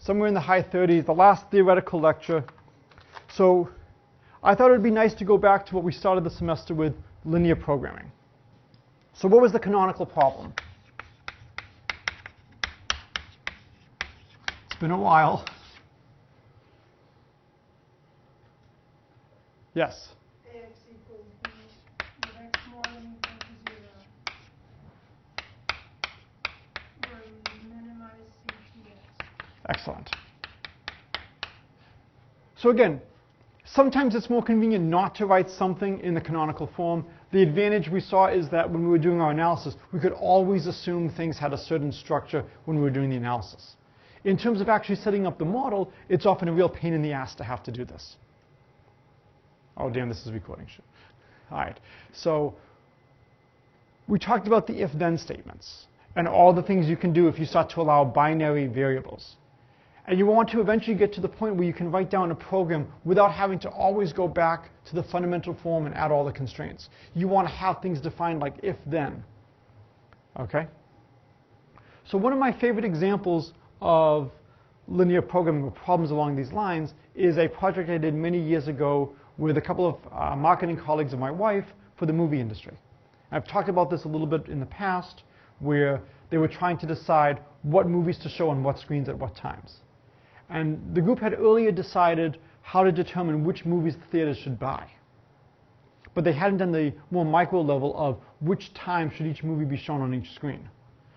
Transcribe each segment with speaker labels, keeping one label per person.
Speaker 1: somewhere in the high 30s, the last theoretical lecture. So I thought it would be nice to go back to what we started the semester with, linear programming. So what was the canonical problem? It's been a while. Yes?
Speaker 2: Ax equals b with x more than equal to 0, where we minimize c2x.
Speaker 1: Excellent. So again, sometimes it's more convenient not to write something in the canonical form. The advantage we saw is that when we were doing our analysis, we could always assume things had a certain structure when we were doing the analysis. In terms of actually setting up the model, it's often a real pain in the ass to have to do this. Oh, damn, this is recording. All right. So we talked about the if-then statements and all the things you can do if you start to allow binary variables. And you want to eventually get to the point where you can write down a program without having to always go back to the fundamental form and add all the constraints. You want to have things defined like if-then. Okay? So one of my favorite examples of linear programming with problems along these lines is a project I did many years ago with a couple of marketing colleagues of my wife for the movie industry. I've talked about this a little bit in the past, where they were trying to decide what movies to show on what screens at what times. And the group had earlier decided how to determine which movies the theaters should buy. But they hadn't done the more micro level of which time should each movie be shown on each screen.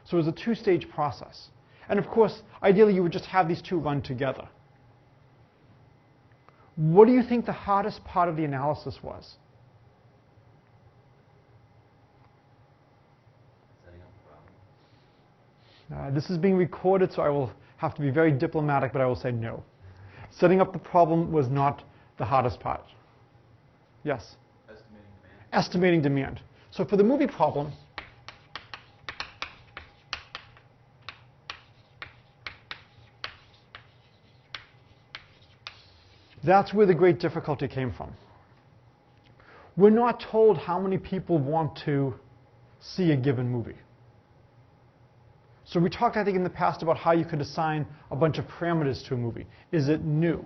Speaker 1: So it was a two-stage process. And of course, ideally you would just have these two run together. What do you think the hardest part of the analysis was?
Speaker 3: Setting up the problem.
Speaker 1: This is being recorded, so I will have to be very diplomatic, but I will say no. Setting up the problem was not the hardest part. Yes?
Speaker 3: Estimating demand.
Speaker 1: Estimating demand. So for the movie problem, that's where the great difficulty came from. We're not told how many people want to see a given movie. So we talked, I think, in the past about how you could assign a bunch of parameters to a movie. Is it new?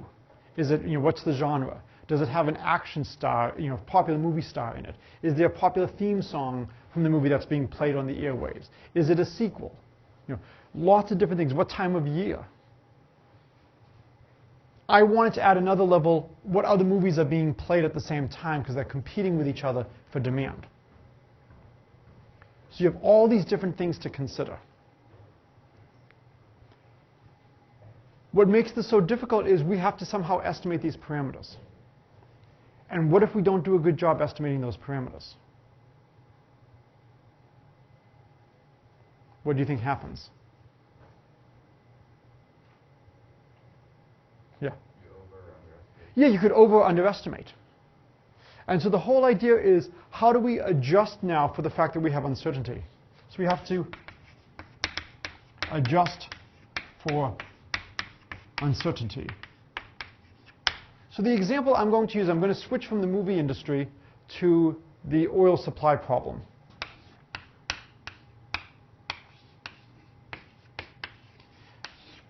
Speaker 1: Is it, what's the genre? Does it have an action star, popular movie star in it? Is there a popular theme song from the movie that's being played on the airwaves? Is it a sequel? Lots of different things. What time of year? I wanted to add another level, what other movies are being played at the same time because they're competing with each other for demand. So you have all these different things to consider. What makes this so difficult is we have to somehow estimate these parameters. And what if we don't do a good job estimating those parameters? What do you think happens? Yeah. Yeah, you could over or underestimate. And so the whole idea is, how do we adjust now for the fact that we have uncertainty? So we have to adjust for uncertainty. So the example I'm going to use, I'm going to switch from the movie industry to the oil supply problem.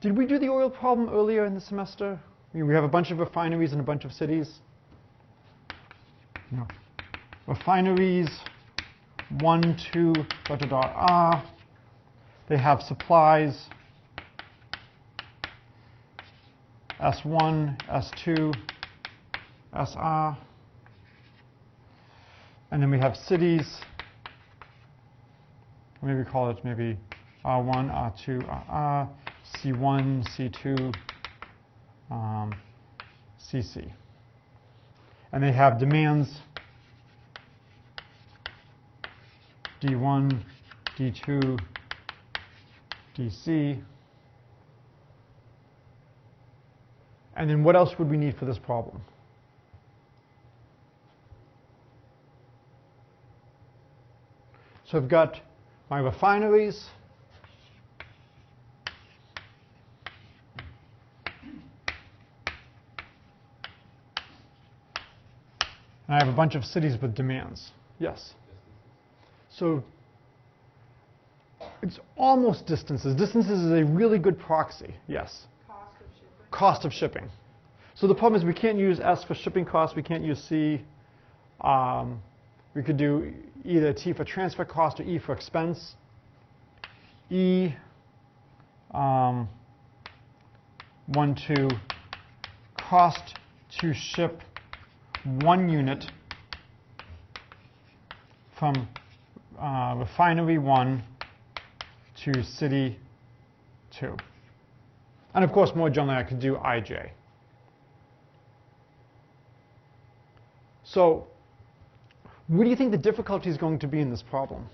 Speaker 1: Did we do the oil problem earlier in the semester? We have a bunch of refineries in a bunch of cities. Refineries, 1, 2, R. They have supplies, S1, S2, SR. And then we have cities. Maybe call it maybe R1, R2, RR, C1, C2, CC. And they have demands D1, D2, DC. And then what else would we need for this problem? So I've got my refineries. And I have a bunch of cities with demands. Yes? So it's almost distances. Distances is a really good proxy. Yes?
Speaker 2: Cost of
Speaker 1: cost of shipping. So the problem is we can't use S for shipping cost, we can't use C. We could do either T for transfer cost or E for expense. E, 1 to cost to ship 1 unit from refinery 1 to city 2. And of course, more generally, I could do IJ. So, what do you think the difficulty is going to be in this problem?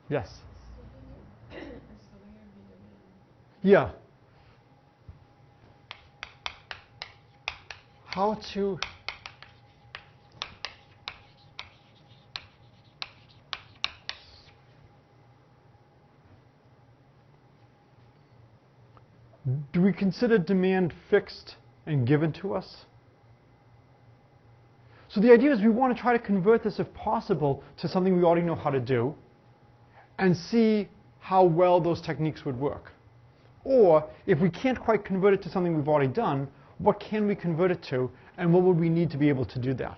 Speaker 1: Yes? Yeah. How to do we consider demand fixed and given to us? So the idea is we want to try to convert this, if possible, to something we already know how to do and see how well those techniques would work. Or if we can't quite convert it to something we've already done, what can we convert it to, and what would we need to be able to do that?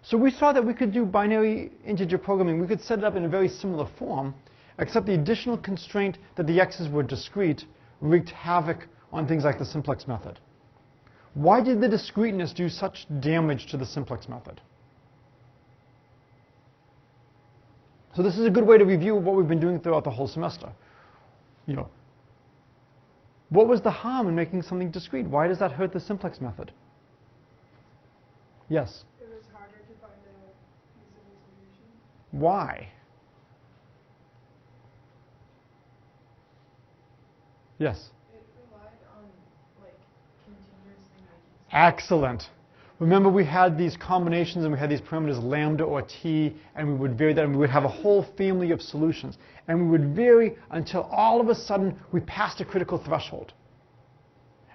Speaker 1: So we saw that we could do binary integer programming. We could set it up in a very similar form, except the additional constraint that the x's were discrete wreaked havoc on things like the simplex method. Why did the discreteness do such damage to the simplex method? So this is a good way to review what we've been doing throughout the whole semester. What was the harm in making something discrete? Why does that hurt the simplex method? Yes?
Speaker 2: It was harder to find a feasible solution.
Speaker 1: Why? Yes?
Speaker 2: It relied on, continuously making.
Speaker 1: Excellent. Remember, we had these combinations and we had these parameters lambda or t, and we would vary that, and we would have a whole family of solutions. And we would vary until all of a sudden we passed a critical threshold.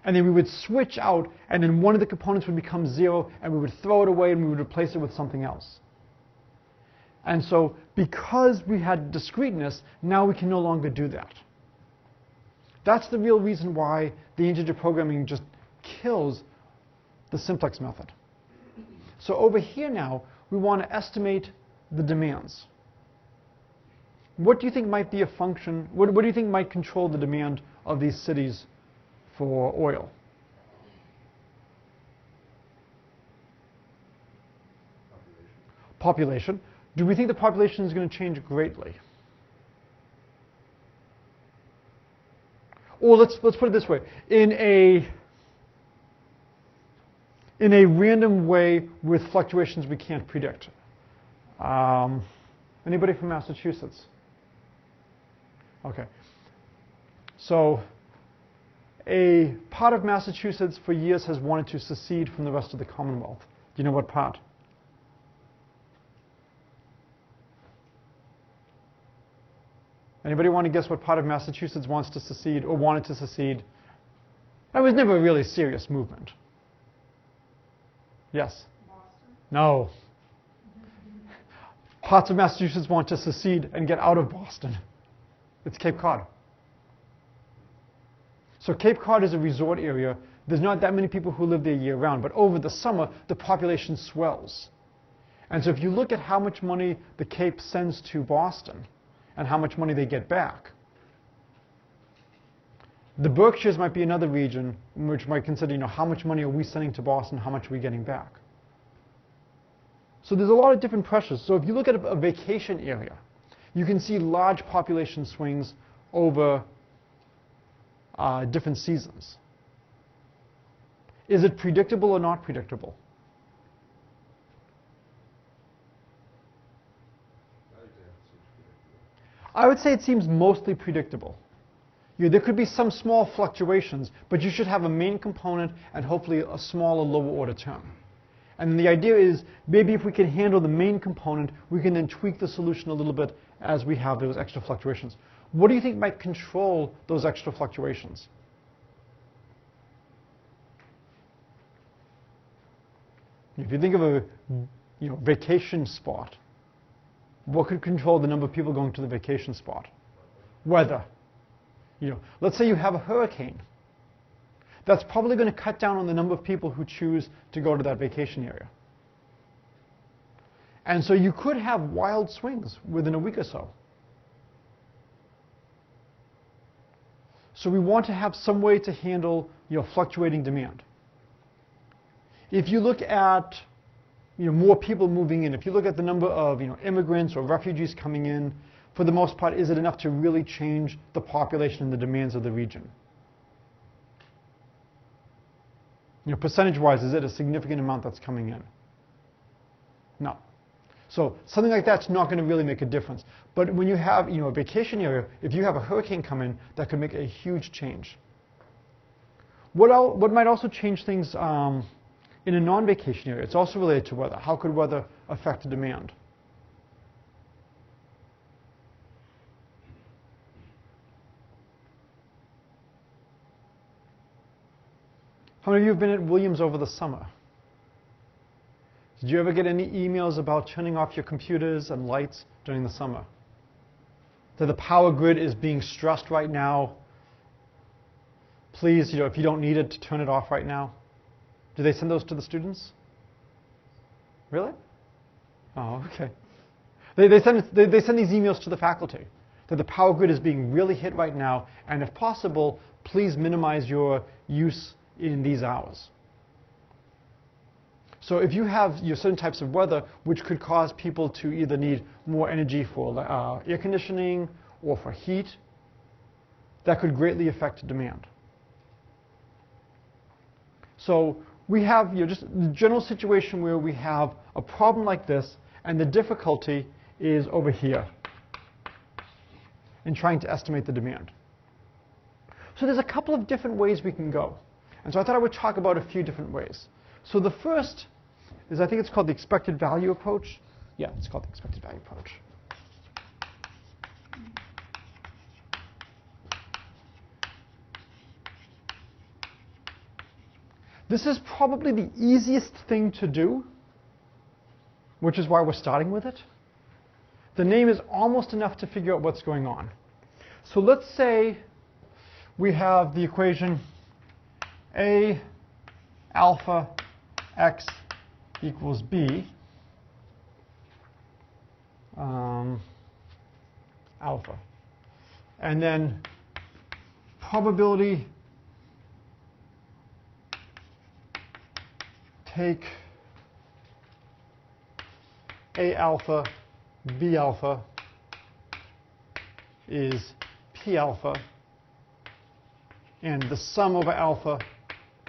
Speaker 1: And then we would switch out, and then one of the components would become 0, and we would throw it away and we would replace it with something else. And so because we had discreteness, now we can no longer do that. That's the real reason why the integer programming just kills the simplex method. So over here now, we want to estimate the demands. What do you think might be a function, what do you think might control the demand of these cities for oil? Population. Do we think the population is going to change greatly? Or let's put it this way. In a random way with fluctuations we can't predict. Anybody from Massachusetts? Okay. So a part of Massachusetts for years has wanted to secede from the rest of the Commonwealth. Do you know what part? Anybody want to guess what part of Massachusetts wants to secede or wanted to secede? That was never a really serious movement. Yes?
Speaker 2: Boston?
Speaker 1: No. Parts of Massachusetts want to secede and get out of Boston. It's Cape Cod. So Cape Cod is a resort area. There's not that many people who live there year-round, but over the summer, the population swells. And so if you look at how much money the Cape sends to Boston and how much money they get back, the Berkshires might be another region which might consider, how much money are we sending to Boston, how much are we getting back? So there's a lot of different pressures. So if you look at a vacation area, you can see large population swings over different seasons. Is it predictable or not predictable? I would say it seems mostly predictable. There could be some small fluctuations, but you should have a main component and hopefully a smaller lower order term. And the idea is maybe if we can handle the main component, we can then tweak the solution a little bit as we have those extra fluctuations. What do you think might control those extra fluctuations? If you think of a vacation spot, what could control the number of people going to the vacation spot? Weather. Let's say you have a hurricane. That's probably going to cut down on the number of people who choose to go to that vacation area. And so you could have wild swings within a week or so. So we want to have some way to handle fluctuating demand. If you look at more people moving in, if you look at the number of immigrants or refugees coming in, for the most part, is it enough to really change the population and the demands of the region? Percentage-wise, is it a significant amount that's coming in? No. So something like that's not going to really make a difference. But when you have a vacation area, if you have a hurricane come in, that could make a huge change. What might also change things in a non-vacation area? It's also related to weather. How could weather affect the demand? How many of you have been at Williams over the summer? Did you ever get any emails about turning off your computers and lights during the summer? That the power grid is being stressed right now. Please, if you don't need it, to turn it off right now. Do they send those to the students? Really? Oh, okay. They send these emails to the faculty that the power grid is being really hit right now, and if possible, please minimize your use in these hours. So if you have certain types of weather which could cause people to either need more energy for air conditioning or for heat, that could greatly affect demand. So we have just the general situation where we have a problem like this, and the difficulty is over here in trying to estimate the demand. So there's a couple of different ways we can go. And so I thought I would talk about a few different ways. So the first is, I think it's called the expected value approach. Yeah, it's called the expected value approach. This is probably the easiest thing to do, which is why we're starting with it. The name is almost enough to figure out what's going on. So let's say we have the equation A alpha x equals B, alpha. And then probability take A alpha, B alpha is P alpha, and the sum over alpha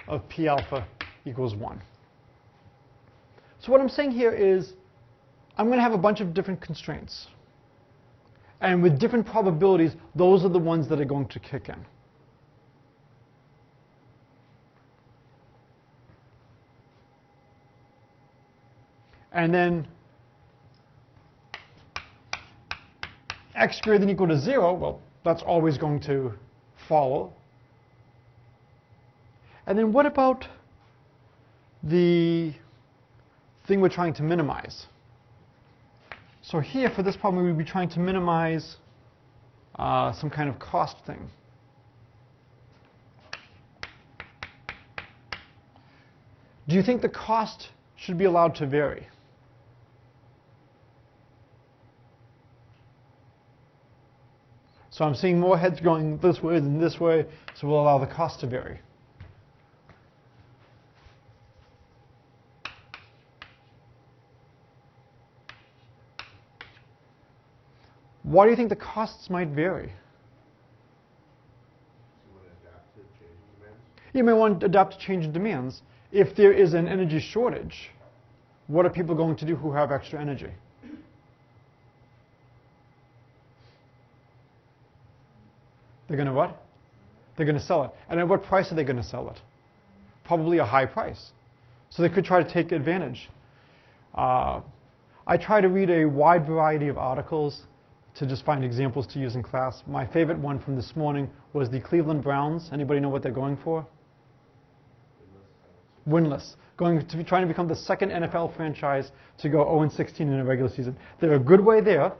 Speaker 1: of P alpha equals 1. So what I'm saying here is I'm going to have a bunch of different constraints. And with different probabilities, those are the ones that are going to kick in. And then x greater than or equal to 0, well, that's always going to follow. And then what about the thing we're trying to minimize? So here, for this problem, we'd be trying to minimize some kind of cost thing. Do you think the cost should be allowed to vary? So I'm seeing more heads going this way than this way, so we'll allow the cost to vary. Why do you think the costs might vary? You may want to adapt to changing demands. If there is an energy shortage, what are people going to do who have extra energy? They're going to what? They're going to sell it. And at what price are they going to sell it? Probably a high price. So they could try to take advantage. I try to read a wide variety of articles to just find examples to use in class. My favorite one from this morning was the Cleveland Browns. Anybody know what they're going for? winless, going to be trying to become the second NFL franchise to go 0-16 in a regular season. They're a good way there.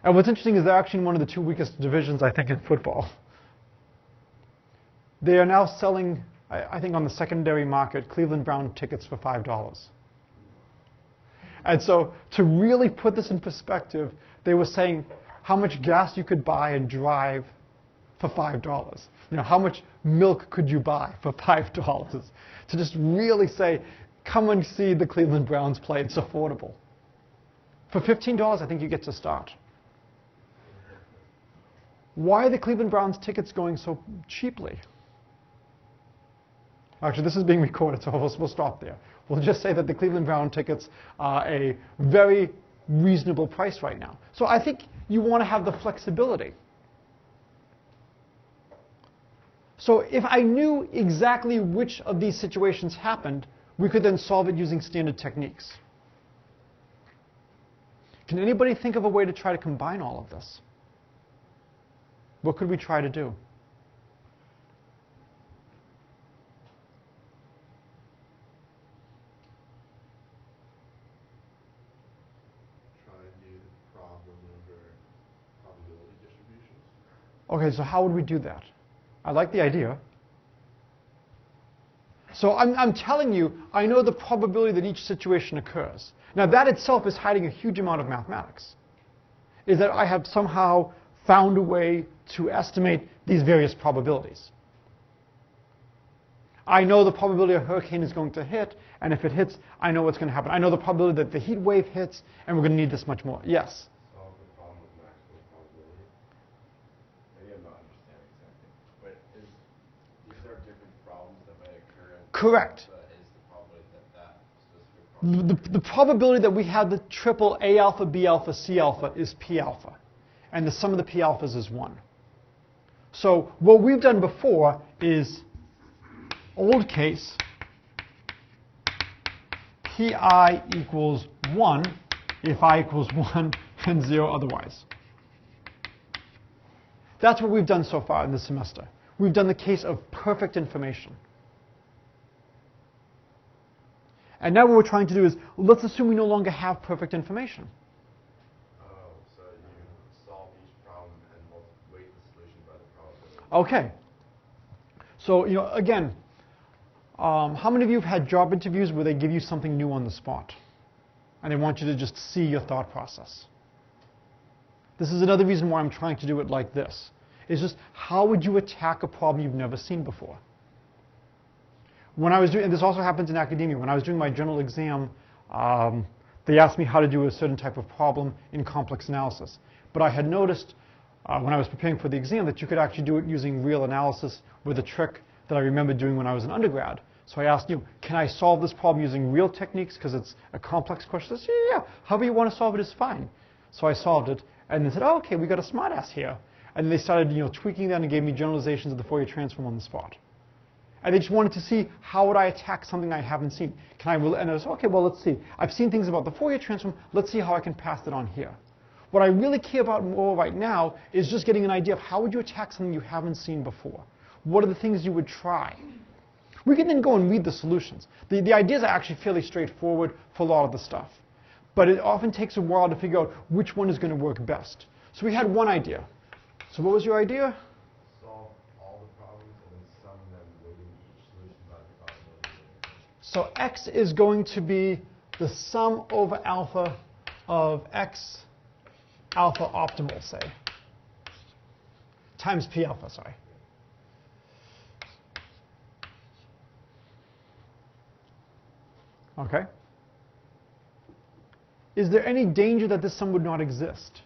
Speaker 1: And what's interesting is they're actually in one of the two weakest divisions, I think, in football. They are now selling, I think on the secondary market, Cleveland Brown tickets for $5. And so to really put this in perspective, they were saying how much gas you could buy and drive for $5. You know, how much milk could you buy for $5? To just really say, come and see the Cleveland Browns play, it's affordable. For $15, I think you get to start. Why are the Cleveland Browns tickets going so cheaply? Actually, this is being recorded, so we'll stop there. We'll just say that the Cleveland Brown tickets are a very reasonable price right now. So I think you want to have the flexibility. So if I knew exactly which of these situations happened, we could then solve it using standard techniques. Can anybody think of a way to try to combine all of this? What could we try to do? Okay, so how would we do that? I like the idea. So I'm telling you, I know the probability that each situation occurs. Now that itself is hiding a huge amount of mathematics. Is that I have somehow found a way to estimate these various probabilities. I know the probability a hurricane is going to hit, and if it hits, I know what's going to happen. I know the probability that the heat wave hits, and we're going to need this much more. Yes?
Speaker 4: Solve the problem with maximum probability. Maybe I'm not understanding something, but these are different problems that may occur.
Speaker 1: Correct.
Speaker 4: But is the probability that specific problem?
Speaker 1: The probability that we have the triple A alpha, B alpha, C alpha is P alpha. And the sum of the P alphas is 1. So what we've done before is old case Pi equals 1 if I equals 1 and 0 otherwise. That's what we've done so far in this semester. We've done the case of perfect information. And now what we're trying to do is, let's assume we no longer have perfect information.
Speaker 4: Oh, so you solve each problem and weight the solution by the probability.
Speaker 1: Okay. So, again, how many of you have had job interviews where they give you something new on the spot? And they want you to just see your thought process. This is another reason why I'm trying to do it like this. It's just, how would you attack a problem you've never seen before? When I was doing, and this also happens in academia, when I was doing my general exam, they asked me how to do a certain type of problem in complex analysis. But I had noticed when I was preparing for the exam that you could actually do it using real analysis with a trick that I remember doing when I was an undergrad. So I asked you, can I solve this problem using real techniques because it's a complex question? They said, yeah. However you want to solve it is fine. So I solved it, and they said, oh, okay, we got a smartass here. And they started tweaking that and gave me generalizations of the Fourier transform on the spot. And they just wanted to see how would I attack something I haven't seen. And I was okay, well, let's see. I've seen things about the Fourier transform. Let's see how I can pass it on here. What I really care about more right now is just getting an idea of how would you attack something you haven't seen before. What are the things you would try? We can then go and read the solutions. The ideas are actually fairly straightforward for a lot of the stuff. But it often takes a while to figure out which one is going to work best. So we had one idea. So what was your idea?
Speaker 4: Solve all the problems and then sum them, weighting each solution by the probability.
Speaker 1: So x is going to be the sum over alpha of x alpha optimal, say, times p alpha, sorry. Okay. Is there any danger that this sum would not exist?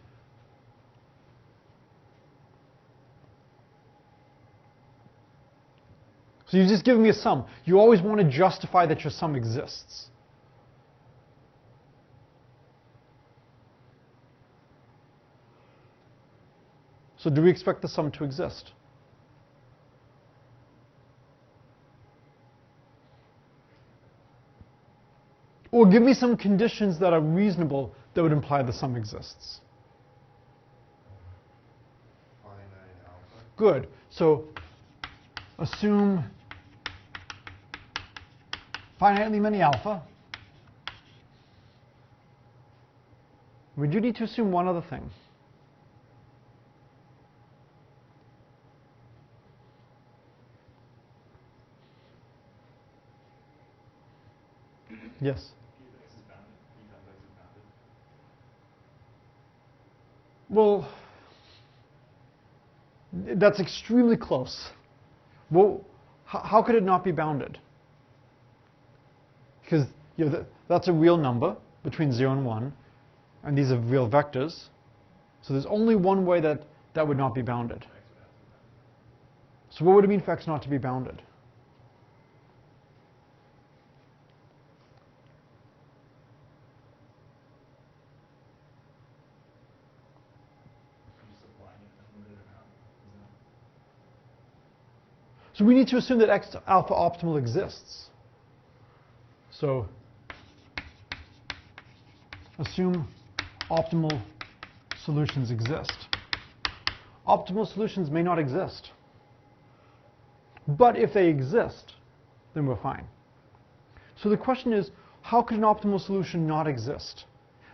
Speaker 1: So you've just given me a sum. You always want to justify that your sum exists. So do we expect the sum to exist? Or give me some conditions that are reasonable that would imply the sum exists.
Speaker 4: Finite alpha.
Speaker 1: Good. So assume finitely many alpha, we do need to assume one other thing. Yes? Well, that's extremely close. Well, how could it not be bounded? Because that's a real number between 0 and 1, and these are real vectors. So there's only one way that that would not be bounded. So what would it mean for x not to be bounded? So we need to assume that x alpha optimal exists. So assume optimal solutions exist. Optimal solutions may not exist. But if they exist, then we're fine. So the question is, how could an optimal solution not exist?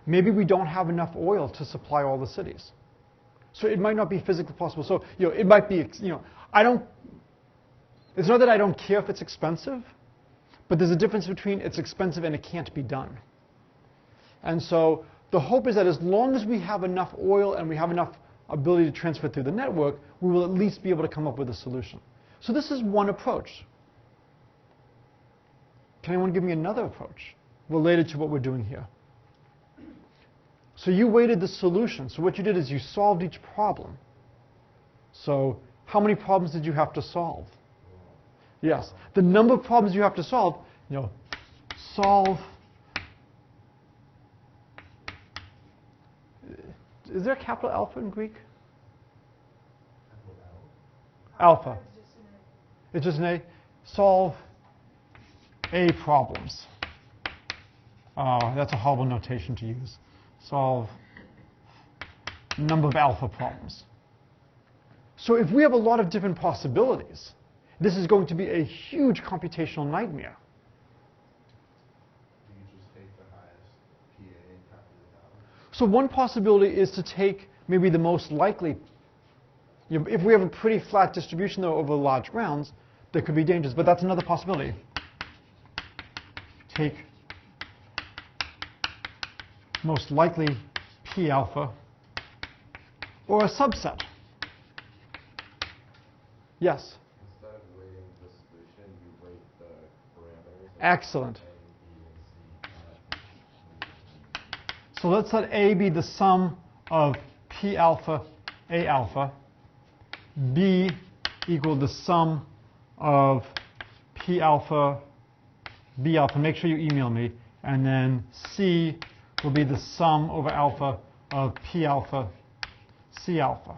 Speaker 1: Maybe we don't have enough oil to supply all the cities. So it might not be physically possible. So it might be, it's not that I don't care if it's expensive, but there's a difference between it's expensive and it can't be done. And so the hope is that as long as we have enough oil and we have enough ability to transfer through the network, we will at least be able to come up with a solution. So this is one approach. Can anyone give me another approach related to what we're doing here? So you weighted the solution. So what you did is you solved each problem. So how many problems did you have to solve? Yes, the number of problems you have to solve, solve. Is there a capital alpha in Greek? Alpha. It's just an A. Solve A problems. That's a horrible notation to use. Solve number of alpha problems. So if we have a lot of different possibilities, this is going to be a huge computational nightmare.
Speaker 4: You just take the highest PA and calculate that one.
Speaker 1: So one possibility is to take maybe the most likely. If we have a pretty flat distribution though over large grounds, there could be dangers, but that's another possibility. Take most likely P alpha or a subset. Yes?
Speaker 4: Instead of weighting the solution, you weight the parameters.
Speaker 1: Excellent.
Speaker 4: A, B, and C.
Speaker 1: So let's let A be the sum of P alpha, A alpha, B equal the sum of P alpha, B alpha. Make sure you email me. And then C will be the sum over alpha of P alpha, C alpha.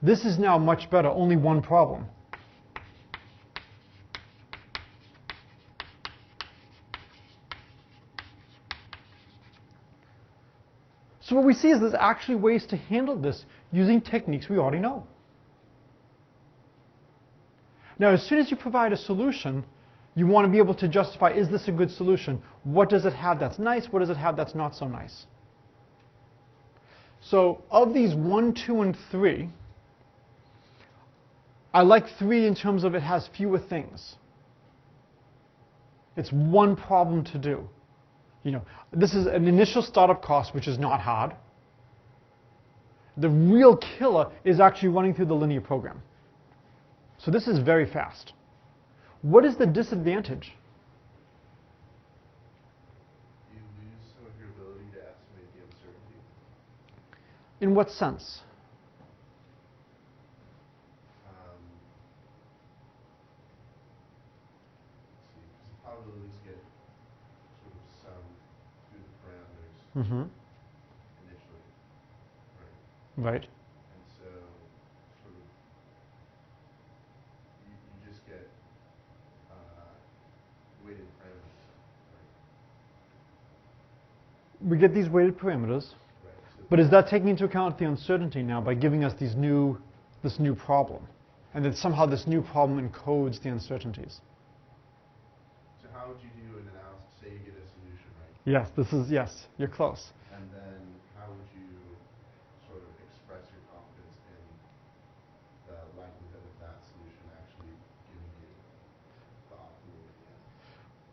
Speaker 1: This is now much better, only one problem. So what we see is there's actually ways to handle this using techniques we already know. Now, as soon as you provide a solution, you want to be able to justify, is this a good solution? What does it have that's nice? What does it have that's not so nice? So of these 1, 2, and 3, I like 3 in terms of it has fewer things. It's one problem to do. This is an initial startup cost, which is not hard. The real killer is actually running through the linear program. So this is very fast. What is the disadvantage?
Speaker 4: You lose some of your ability to estimate the uncertainty.
Speaker 1: In what sense?
Speaker 4: Probabilities get sort of summed through the parameters initially, right?
Speaker 1: Right.
Speaker 4: And so sort of you just get weighted parameters, right?
Speaker 1: We get these weighted parameters.
Speaker 4: Right. So
Speaker 1: But is that taking into account the uncertainty now by giving us this new problem? And that somehow this new problem encodes the uncertainties?
Speaker 5: how would you do an analysis? Say you get a solution, right?
Speaker 1: Yes, you're close.
Speaker 5: And then how would you sort of express your confidence in the likelihood of that solution actually giving you the optimal at the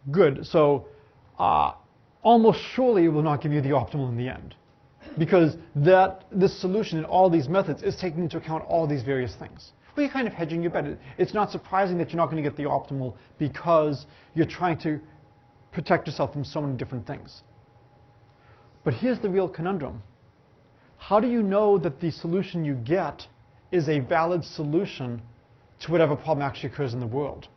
Speaker 5: end?
Speaker 1: Good. So almost surely it will not give you the optimal in the end, because this solution in all these methods is taking into account all these various things. Well, you're kind of hedging your bet. It's not surprising that you're not going to get the optimal because you're trying to protect yourself from so many different things. But here's the real conundrum. How do you know that the solution you get is a valid solution to whatever problem actually occurs in the world?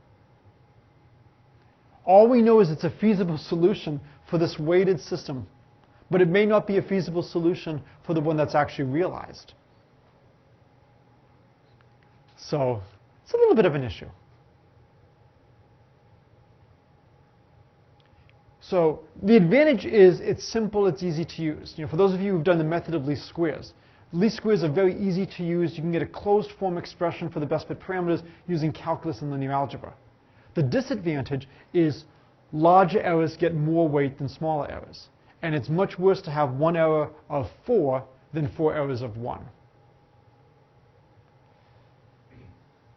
Speaker 1: All we know is it's a feasible solution for this weighted system, but it may not be a feasible solution for the one that's actually realized. So it's a little bit of an issue. So the advantage is it's simple, it's easy to use. For those of you who've done the method of least squares are very easy to use. You can get a closed form expression for the best fit parameters using calculus and linear algebra. The disadvantage is larger errors get more weight than smaller errors. And it's much worse to have one error of 4 than 4 errors of 1.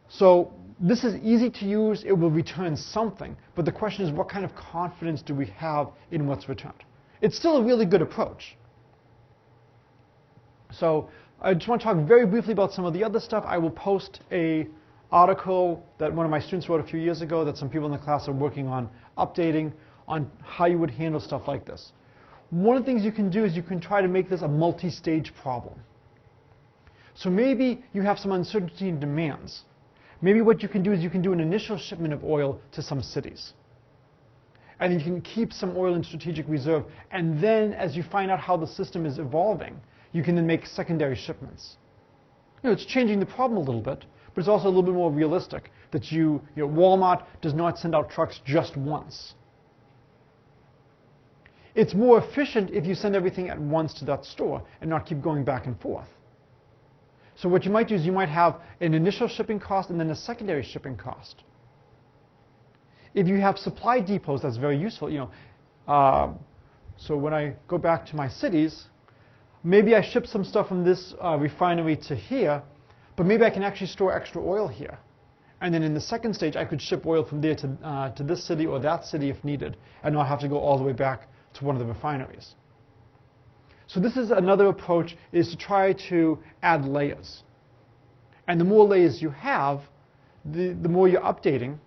Speaker 1: So this is easy to use. It will return something. But the question is, what kind of confidence do we have in what's returned? It's still a really good approach. So I just want to talk very briefly about some of the other stuff. I will post an article that one of my students wrote a few years ago that some people in the class are working on updating on how you would handle stuff like this. One of the things you can do is you can try to make this a multi-stage problem. So maybe you have some uncertainty in demands. Maybe what you can do is you can do an initial shipment of oil to some cities. And you can keep some oil in strategic reserve. And then as you find out how the system is evolving, you can then make secondary shipments. It's changing the problem a little bit, but it's also a little bit more realistic that Walmart does not send out trucks just once. It's more efficient if you send everything at once to that store and not keep going back and forth. So what you might do is you might have an initial shipping cost and then a secondary shipping cost. If you have supply depots, that's very useful. So when I go back to my cities, maybe I ship some stuff from this refinery to here, but maybe I can actually store extra oil here. And then in the second stage, I could ship oil from there to this city or that city if needed, and not have to go all the way back to one of the refineries. So this is another approach, is to try to add layers. And the more layers you have, the more you're updating,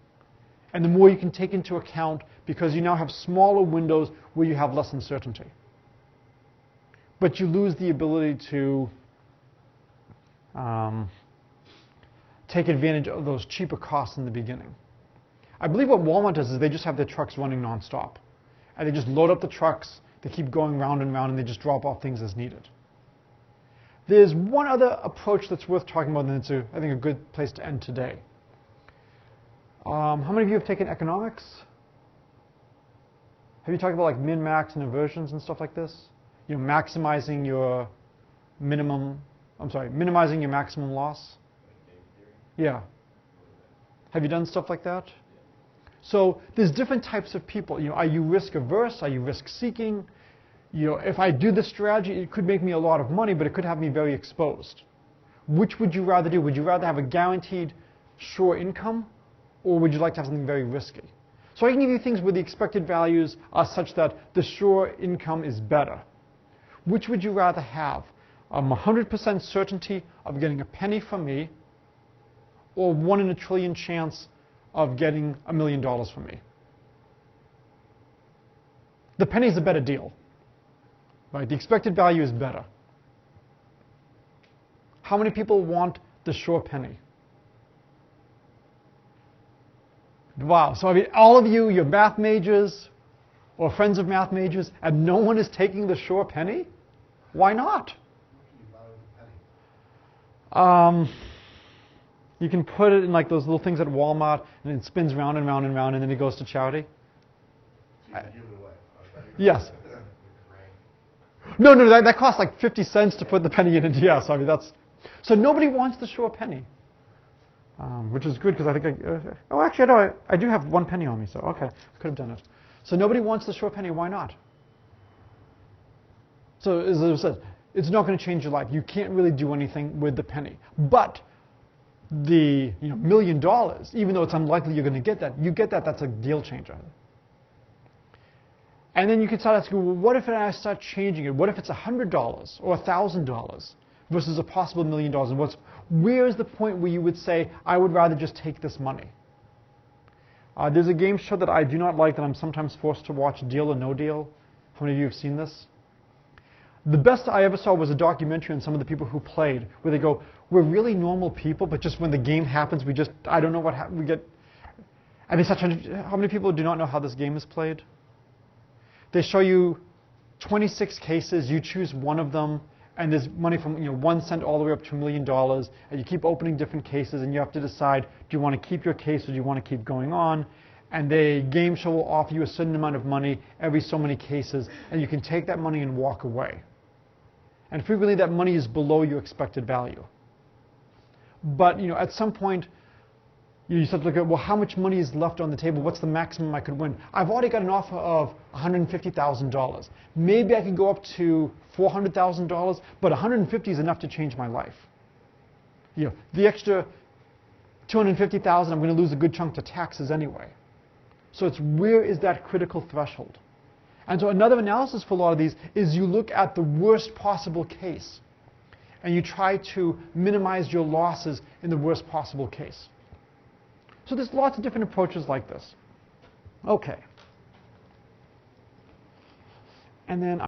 Speaker 1: and the more you can take into account, because you now have smaller windows where you have less uncertainty. But you lose the ability to take advantage of those cheaper costs in the beginning. I believe what Walmart does is they just have their trucks running nonstop. And they just load up the trucks, they keep going round and round, and they just drop off things as needed. There's one other approach that's worth talking about, and it's, I think, a good place to end today. How many of you have taken economics? Have you talked about like min, max, and inversions and stuff like this? Minimizing your maximum loss? Yeah. Have you done stuff like that? So there's different types of people. Are you risk averse? Are you risk seeking? If I do this strategy, it could make me a lot of money, but it could have me very exposed. Which would you rather do? Would you rather have a guaranteed sure income, or would you like to have something very risky? So I can give you things where the expected values are such that the sure income is better. Which would you rather have? 100% certainty of getting a penny from me, or 1 in a trillion chance of getting $1 million from me? The penny's a better deal, right? The expected value is better. How many people want the sure penny? Wow, so all of you, you're math majors or friends of math majors, and no one is taking the sure penny? Why not? You can put it in like those little things at Walmart, and it spins round and round and round, and then it goes to charity.
Speaker 5: So you can give it away.
Speaker 1: Yes. No, that costs like 50 cents to put the penny in. And yes, that's. So nobody wants the sure penny. which is good because I think oh, actually, no, I do have 1 penny on me, so okay, I could have done it. So nobody wants the short penny. Why not? So as I said, it's not going to change your life. You can't really do anything with the penny. But the $1 million, even though it's unlikely you're going to get that, you get that, that's a deal changer. And then you can start asking, well, what if I start changing it? What if it's $100 or $1,000 versus a possible $1 million? And where is the point where you would say, I would rather just take this money? There's a game show that I do not like that I'm sometimes forced to watch, Deal or No Deal. How many of you have seen this? The best I ever saw was a documentary on some of the people who played, where they go, we're really normal people, but just when the game happens, I don't know what happens, we get, I mean, how many people do not know how this game is played? They show you 26 cases, you choose one of them, and there's money from 1 cent all the way up to $1 million, and you keep opening different cases, and you have to decide, do you want to keep your case or do you want to keep going on? And the game show will offer you a certain amount of money every so many cases, and you can take that money and walk away. And frequently that money is below your expected value. But at some point, you start to look at, well, how much money is left on the table? What's the maximum I could win? I've already got an offer of $150,000. Maybe I can go up to $400,000, but $150,000 is enough to change my life. The extra $250,000, I'm going to lose a good chunk to taxes anyway. So it's where is that critical threshold? And so another analysis for a lot of these is you look at the worst possible case and you try to minimize your losses in the worst possible case. So there's lots of different approaches like this. Okay. And then